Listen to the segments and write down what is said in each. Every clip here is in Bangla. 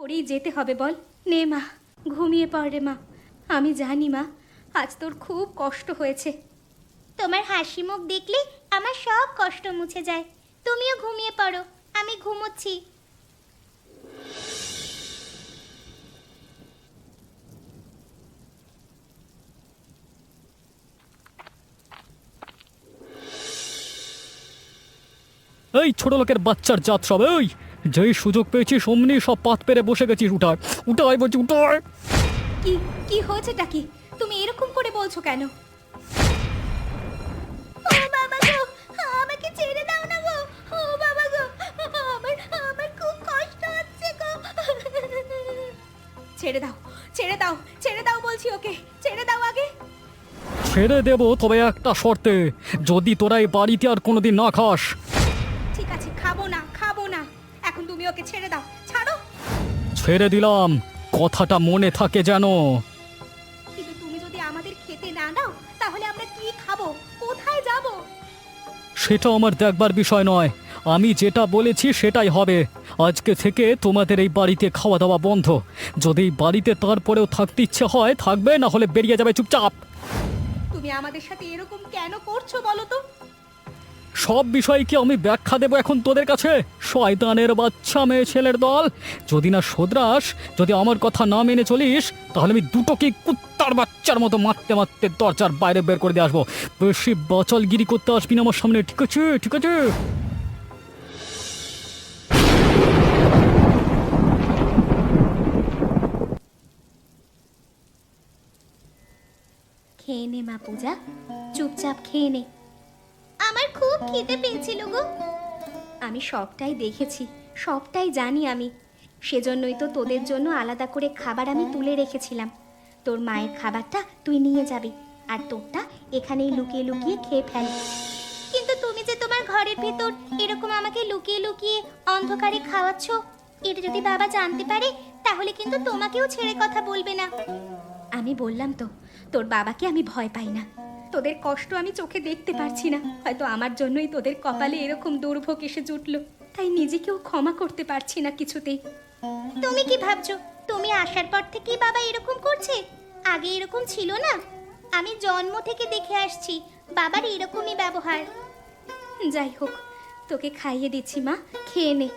করেই যেতে হবে বল। নে মা, ঘুমিয়ে পড় রে মা। আমি জানি মা, আজ তোর খুব কষ্ট হয়েছে। তোমার হাসি মুখ দেখলে আমার সব কষ্ট মুছে যায়। তুমিও ঘুমিয়ে পড়ো, আমি ঘুমোচ্ছি। এই ছোট লোকের বাচ্চার জাত সব, এই যেই সুযোগ পেয়েছিস অমনি সব পাত পেরে বসে গেছিস। উঠায় উঠায় বলছি, উঠায়। কি কি হয়েছেটা কি? তুমি এরকম করে বলছো কেন? ও বাবা গো, আমাকে ছেড়ে দাও না গো। ও বাবা গো, আমার আমার খুব কষ্ট হচ্ছে গো। ছেড়ে দাও, ছেড়ে দাও, ছেড়ে দাও বলছি ওকে, ছেড়ে দাও আগে। ছেড়ে দেবো, তবে একটা শর্তে, যদি তোরা এই বাড়িতে আর কোনোদিন না খাস। ঠিক আছে, খাবো না, খাবো না। এখন তুমি ওকে ছেড়ে দাও, ছাড়ো। ছেড়ে দিলাম, কথাটা মনে থাকে যেন। কিন্তু তুমি যদি আমাদের খেতে না দাও তাহলে আমরা কি খাবো, কোথায় যাব? সেটা আমার দেখবার বিষয় নয়, আমি যেটা বলেছি সেটাই হবে। আজকে থেকে তোমাদের এই বাড়িতে খাওয়া দাওয়া বন্ধ। যদি এই বাড়িতে তারপরেও থাকতে ইচ্ছে হয় থাকবে, না হলে বেরিয়ে যাবে চুপচাপ। তুমি আমাদের সাথে এরকম কেন করছো বলো তো? সব বিষয়ে কি আমি ব্যাখ্যা দেবো এখন তোদের কাছে? শয়তানের বাচ্চা মেয়ে ছেলের দল, যদি না শোধরাস, যদি আমার কথা না মেনে চলিস, তাহলে আমি দুটোকে কুত্তার বাচ্চার মতো মারতে মারতে দরজার বাইরে বের করে দিয়ে আসবো। বেশি বচলগিরি করতে আসবি না আমার সামনে, ঠিক আছে? ঠিক আছে। খেয়ে নে মা পূজা, চুপচাপ খেয়ে নে। আমার খুব খিদে পেয়েছিল গো। আমি সবটাই দেখেছি, সবটাই জানি আমি। সেজন্যই তো তোদের জন্য আলাদা করে খাবার আমি তুলে রেখেছিলাম। তোর মায়ের খাবারটা তুই নিয়ে যাবি, আর তোরটা এখানেই লুকিয়ে লুকিয়ে খেয়ে ফেল। কিন্তু তুমি যে তোমার ঘরের ভেতর এরকম আমাকে লুকিয়ে লুকিয়ে অন্ধকারে খাওয়াচ্ছ, এটা যদি বাবা জানতে পারে তাহলে কিন্তু তোমাকেও ছেড়ে কথা বলবে না। আমি বললাম তো, তোর বাবাকে আমি ভয় পাই না। তোদের কষ্ট আমি চোখে দেখতে পারছি না, হয়তো আমার জন্যই তোদের কপালে এরকম দুর্ভোগ এসে জুটলো, তাই নিজেকেও ক্ষমা করতে পারছি না কিছুতেই। তুমি কি ভাবছো তুমি আসার পর থেকেই বাবা এরকম করছে? আগে এরকম ছিল না। আমি জন্ম থেকে দেখে আসছি বাবার এরকমই ব্যবহার। যাই হোক, তোকে খাইয়ে দিচ্ছি মা, খেয়ে নে।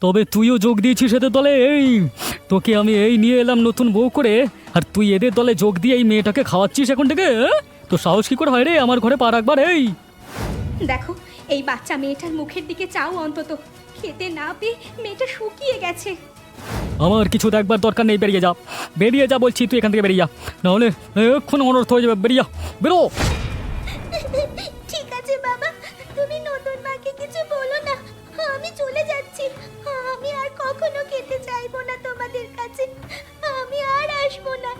তবে তুইও যোগ দিয়েছিস এদের দলে। এই তোকে আমি এই নিয়ে এলাম নতুন বউ করে, আর তুই এদের দলে যোগ দিয়ে এই মেয়েটাকে খাওয়াচ্ছিস এখন থেকে? তো সাহস কি করে হয় রে আমার ঘরে পা রাখবার? এই দেখো, এই বাচ্চা মেয়েটার মুখের দিকে চাও অন্তত। খেতে না পেয়ে মেয়েটা শুকিয়ে গেছে। আমার কিছু দেখবার দরকার নেই, বেরিয়ে যা, বেরিয়ে যা বলছি। তুই এখান থেকে বেরিয়ে যা, নাহলে এক্ষুনি অনর্থ হয়ে যাবে। বেরিয়ে যা, বেরো। ঠিক আছে বাবা, তুমি নতুন মাকে কিছু বলো না। আমি চলে যাচ্ছি। আমি আর কখনো খেতে চাইবো না তোমাদের কাছে। আমি আর আসবো না।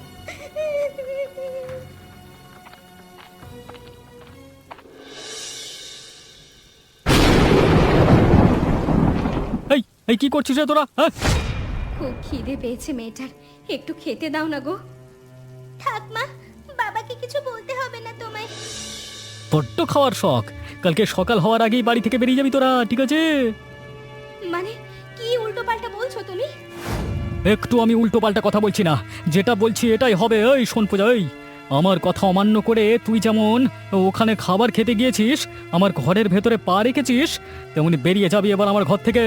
এই এই কি করছিস রে তোরা, হ্যাঁ? খুব খিদে পেয়েছে মেয়েটার, একটু খেতে দাও না গো। থাক মা, বাবাকে কিছু বলতে হবে না তোমায়। বড্ড খাওয়ার শখ। কালকে সকাল হওয়ার আগেই বাড়ি থেকে বেরিয়ে যাবি তোরা, ঠিক আছে? মানে কি উল্টোপাল্টা বলছো তুমি? একটু আমি উল্টো পাল্টা কথা বলছি না, যেটা বলছি এটাই হবে। এই শোন পূজা, এই আমার কথা অমান্য করে তুই যেমন ওখানে খাবার খেতে গিয়েছিস, আমার ঘরের ভেতরে পা রেখেছিস, তেমনি বেরিয়ে যাবি এবার আমার ঘর থেকে।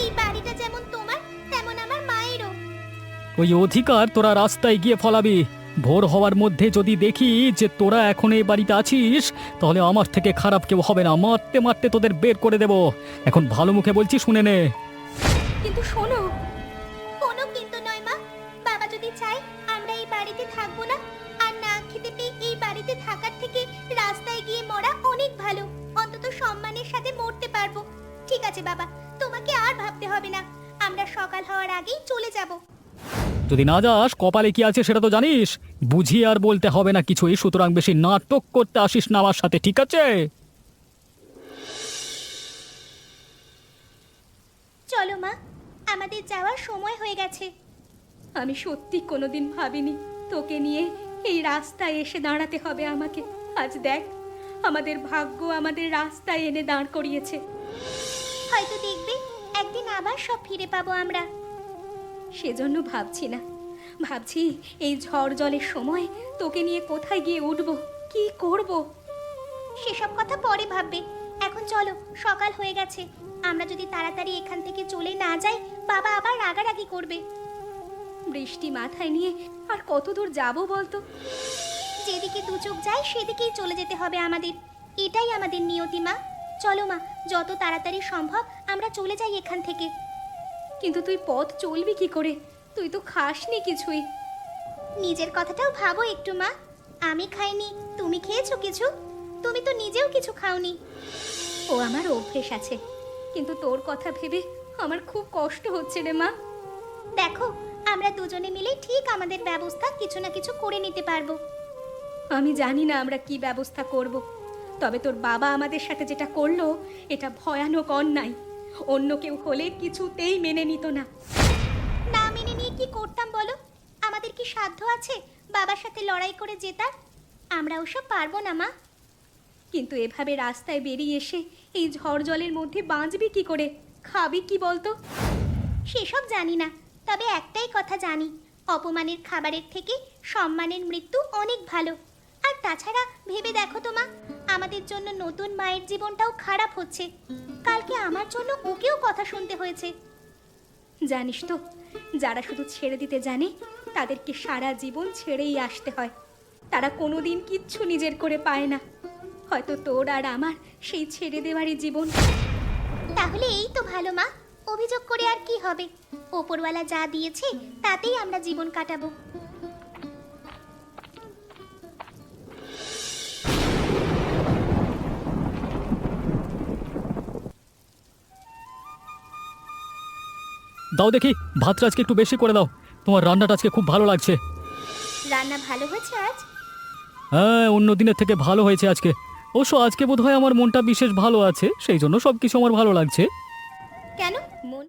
এই বাড়িটা যেমন তোমার তেমন আমার মায়েরও। ওই অধিকার তোরা রাস্তায় গিয়ে ফলাবি। ভোর হওয়ার মধ্যে যদি দেখি যে তোরা এখন এই বাড়িতে আছিস, তাহলে আমার থেকে খারাপ কেউ হবে না। মারতে মারতে তোদের বের করে দেব। এখন ভালো মুখে বলছি, শুনে নে। কিন্তু শোনো। কোনো কিন্তু নয় মা। বাবা যদি চায় আমরা এই বাড়িতে থাকবো না, আর না খেতে পেয়ে এই বাড়িতে থাকার থেকে রাস্তায় গিয়ে মরা অনেক ভালো। অন্তত সম্মানের সাথে মরতে পারবো। ঠিক আছে বাবা, তোমাকে আর ভাবতে হবে না। আমরা সকাল হওয়ার আগেই চলে যাব। যদি না যাস, কপালে কি আছে সেটা তো জানিস। বুঝিয়ে আর বলতে হবে না কিছুই, সুতরাং বেশি নাটক করতে আসিস না আমার সাথে, ঠিক আছে? চলো মা, আমাদের যাওয়ার সময় হয়ে গেছে। আমি সত্যি কোনোদিন ভাবিনি তোকে নিয়ে এই রাস্তায় এসে দাঁড়াতে হবে আমাকে। আজ দেখ, আমাদের ভাগ্য আমাদের রাস্তায় এনে দাঁড় করিয়েছে। হয়তো দেখবে একদিন আবার সব ফিরে পাবো আমরা। সেজন্য ভাবছি না, ভাবছি এই ঝড় জলের সময় তোকে নিয়ে কোথায় গিয়ে উঠবো, কি করব। সেসব কথা পরে ভাববে, এখন চলো, সকাল হয়ে গেছে। আমরা যদি তাড়াতাড়ি এখান থেকে চলে না যাই, বাবা আবার রাগারাগি করবে। বৃষ্টি মাথায় নিয়ে আর কত দূর যাবো বলতো? যেদিকে দু চোখ যায় সেদিকেই চলে যেতে হবে আমাদের, এটাই আমাদের নিয়তি মা। চলো মা, যত তাড়াতাড়ি সম্ভব আমরা চলে যাই এখান থেকে। কিন্তু তুই পথ চলবি কি করে? তুই তো খাসনি কিছুই। নিজের কথাটাও ভাবো একটু মা। আমি খাইনি, তুমি খেয়েছো কিছু? তুমি তো নিজেও কিছু খাওনি। ও আমার অভ্যেস আছে, কিন্তু তোর কথা ভেবে আমার খুব কষ্ট হচ্ছে রে মা। দেখো, আমরা দুজনে মিলে ঠিক আমাদের ব্যবস্থা কিছু না কিছু করে নিতে পারবো। আমি জানি না আমরা কি ব্যবস্থা করব, তবে তোর বাবা আমাদের সাথে যেটা করলো এটা ভয়ানক অন্যায়। অন্য কেউ হলে কিছুতেই মেনে নিত না। না মেনে নিয়ে কি করতাম বলো? আমাদের কি সাধ্য আছে বাবার সাথে লড়াই করে জেতার? আমরা ওসব পারবো না মা। কিন্তু এভাবে রাস্তায় বেরিয়ে এসে এই ঝড় জলের মধ্যে বাঁচবি কি করে? খাবি কি বলতো? সেসব জানি না, তবে একটাই কথা জানি, অপমানের খাবারের থেকে সম্মানের মৃত্যু অনেক ভালো। আর তাছাড়া ভেবে দেখো তো মা, আমাদের জন্য নতুন মায়ের জীবনটাও খারাপ হচ্ছে। কালকে আমার জন্য ওকেও কথা শুনতে হয়েছে। জানিস তো, যারা শুধু ছেড়ে দিতে জানে তাদেরকে সারা জীবন ছেড়েই আসতে হয়। তারা কোনোদিন কিচ্ছু নিজের করে পায় না। হয়তো তোর আর আমার সেই ছেড়ে দেওয়ারই জীবন। তাহলে এই তো ভালো মা, অভিযোগ করে আর কি হবে? ওপরওয়ালা যা দিয়েছে তাতেই আমরা জীবন কাটাবো। দাও দেখি, ভাতটা আজকে একটু বেশি করে দাও। তোমার রান্নাটা আজকে খুব ভালো লাগছে। রান্না ভালো হয়েছে আজ? হ্যাঁ, অন্য দিনের থেকে ভালো হয়েছে আজকে। অবশ্য আজকে বোধহয় আমার মনটা বিশেষ ভালো আছে, সেই জন্য সবকিছু আমার ভালো লাগছে। কেন মন